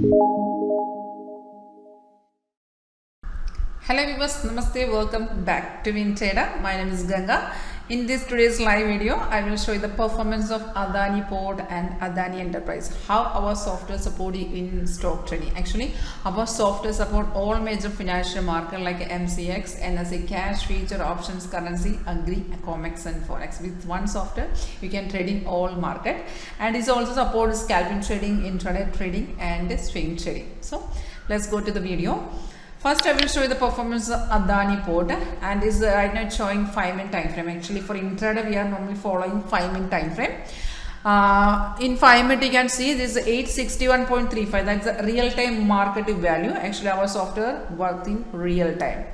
Hello viewers, Namaste, welcome back to WinTrader. My name is Ganga. In this today's live video, I will show you the performance of Adani Port and Adani Enterprise. How our software support in stock trading. Actually, our software support all major financial markets like MCX, NSE Cash, Future, Options, Currency, Agri, COMEX and FOREX. With one software, you can trade in all market. And it also supports scalping trading, intraday trading and swing trading. So, let's go to the video. First, I will show you the performance of Adani Port and is right now showing 5-minute time frame. Actually, for intraday, we are normally following 5-minute time frame. In 5 minutes, you can see this is 861.35. That's the real-time market value. Actually, our software works in real time.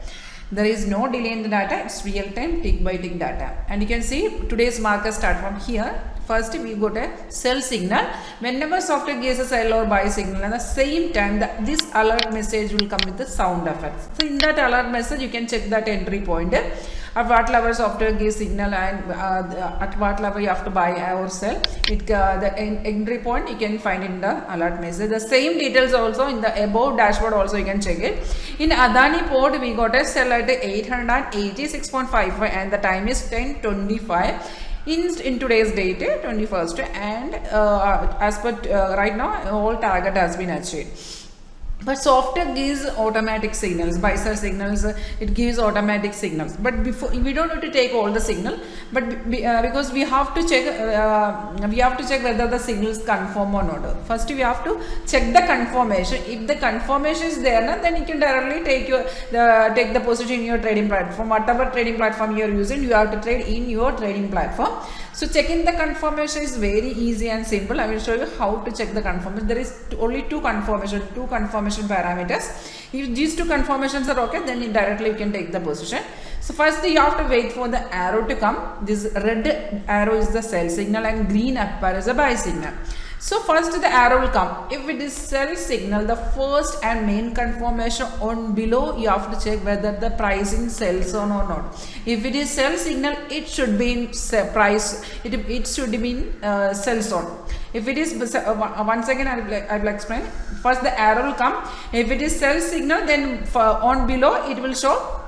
There is no delay in the data. It's real-time tick by tick data. And you can see today's market start from here. First, we got a sell signal. Whenever software gives a sell or buy signal, at the same time, this alert message will come with the sound effects. So, in that alert message, you can check that entry point. At what level software gives signal and at what level you have to buy or sell. The entry point you can find in the alert message. The same details also in the above dashboard also you can check it. In Adani Port, we got a sell at 886.55 and the time is 10:25. In today's date 21st and as per right now all target has been achieved. But software gives automatic signals, buy sell signals, it gives automatic signals. But before we don't need to take all the signal, but because we have to check whether the signals confirm or not. First we have to check the confirmation. If the confirmation is there, then you can directly take the position in your trading platform. Whatever trading platform you are using, you have to trade in your trading platform. So checking the confirmation is very easy and simple. I will show you how to check the confirmation. There is only two confirmation parameters. If these two confirmations are okay, then directly you can take the position. So first you have to wait for the arrow to come. This red arrow is the sell signal and green arrow is a buy signal. So first the arrow will come. If it is sell signal, the first and main confirmation on below, you have to check whether the pricing sells on or not. If it is sell signal, it should be in price. It should be in sells on. If it is once again, I will explain. First the arrow will come. If it is sell signal, then on below it will show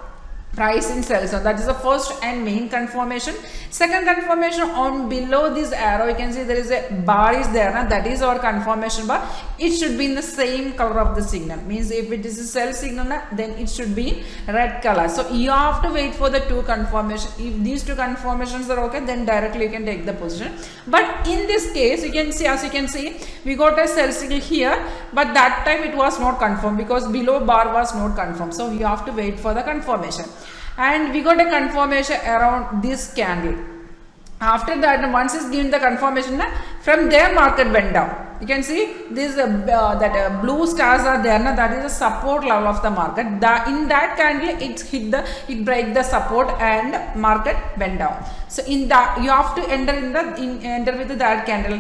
price in sells on. That is the first and main confirmation. Second confirmation on below this arrow, you can see there is a bar is there. That is our confirmation bar. It should be in the same color of the signal. Means if it is a sell signal, then it should be in red color. So you have to wait for the two confirmations. If these two confirmations are okay, then directly you can take the position. But in this case, you can see, as you can see, we got a sell signal here, but that time it was not confirmed because below bar was not confirmed. So you have to wait for the confirmation. And we got a confirmation around this candle. After that, once it's given the confirmation, from there market went down. You can see this blue stars are there. That is the support level of the market. In that candle, it break the support and market went down. So in that you have to enter with that candle.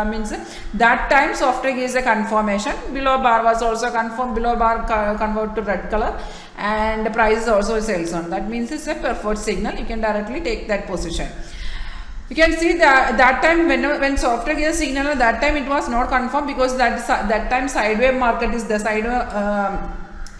Means that time software gives a confirmation. Below bar was also confirmed. Below bar convert to red color. And the price is also sells on. That means it's a preferred signal. You can directly take that position. You can see that time when software gives a signal, that time it was not confirmed because that time sideways market is the sideways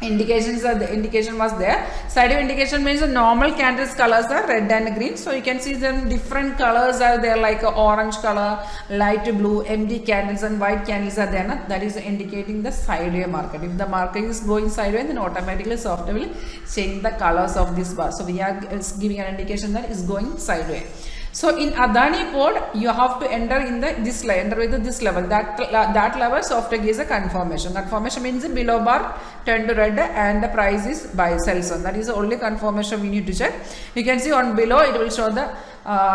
indication was there. Sideways indication means the normal candles colors are red and green. So you can see them different colors are there like orange color, light blue, empty candles and white candles are there. That is indicating the sideways market. If the market is going sideways, then automatically software will change the colors of this bar. So we are giving an indication that it's going sideways. So in Adani Port, you have to enter in this level. That level software gives a confirmation. Confirmation means below bar turn to red and the price is buy sells on. That is the only confirmation we need to check. You can see on below it will show the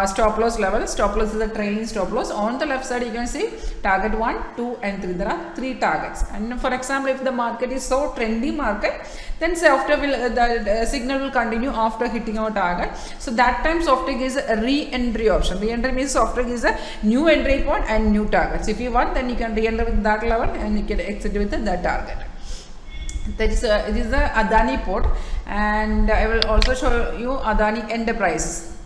stop loss level. Stop loss is the trailing stop loss. On the left side you can see target 1, 2 and 3. There are 3 targets. And for example, if the market is so trendy market, then software will the signal will continue after hitting our target. So that time software gives a re-entry option. Re-entry means software gives a new entry point and new targets. If you want, then you can re-enter with that level and you can exit with that target. That is it is the Adani Port, and I will also show you Adani Enterprise.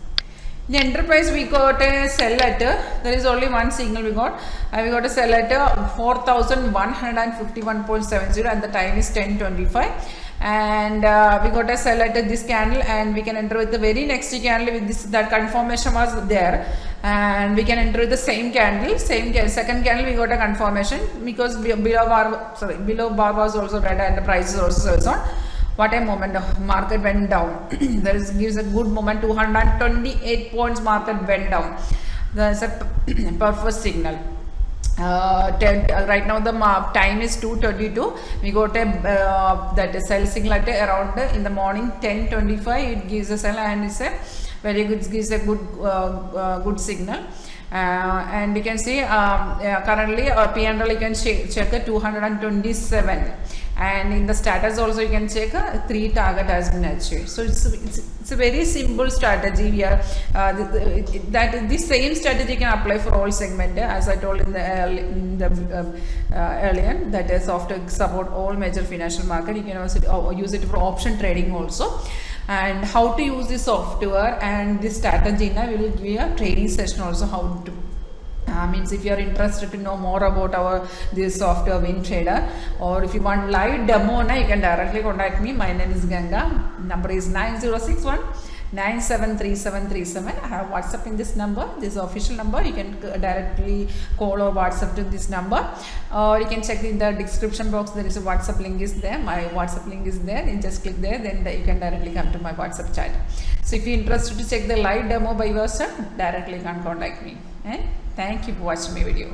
In the enterprise, we got a sell at, there is only one signal we got. We got a sell at 4151.70 and the time is 10:25. And we got a sell at this candle, and we can enter with the very next candle with this, that confirmation was there, and we can enter with the same candle, second candle we got a confirmation because below bar was also red and the price is also so on. What a moment, market went down. There gives a good moment, 228 points market went down. That's a perfect signal. Right now the time is 2:32. We got a that sell signal at around in the morning 10:25. It gives a sell and it's a very good, gives a good signal. And we can see currently P&L you can check a 227, and in the status also you can check 3 target has been achieved. So it's a very simple strategy. We are this same strategy can apply for all segment, as I told in the earlier, that is software support all major financial market. You can also use it for option trading also. And how to use this software and this strategy, we will give you a training session also how to means if you are interested to know more about this software WinTrader, or if you want live demo, you can directly contact me. My name is Ganga. Number is 9061 973737. I have WhatsApp in this number. This is official number. You can directly call or WhatsApp to this number, or you can check in the description box. There is a WhatsApp link is there. My WhatsApp link is there. You just click there, then you can directly come to my WhatsApp chat. So if you are interested to check the live demo by yourself, directly you can contact me. And thank you for watching my video.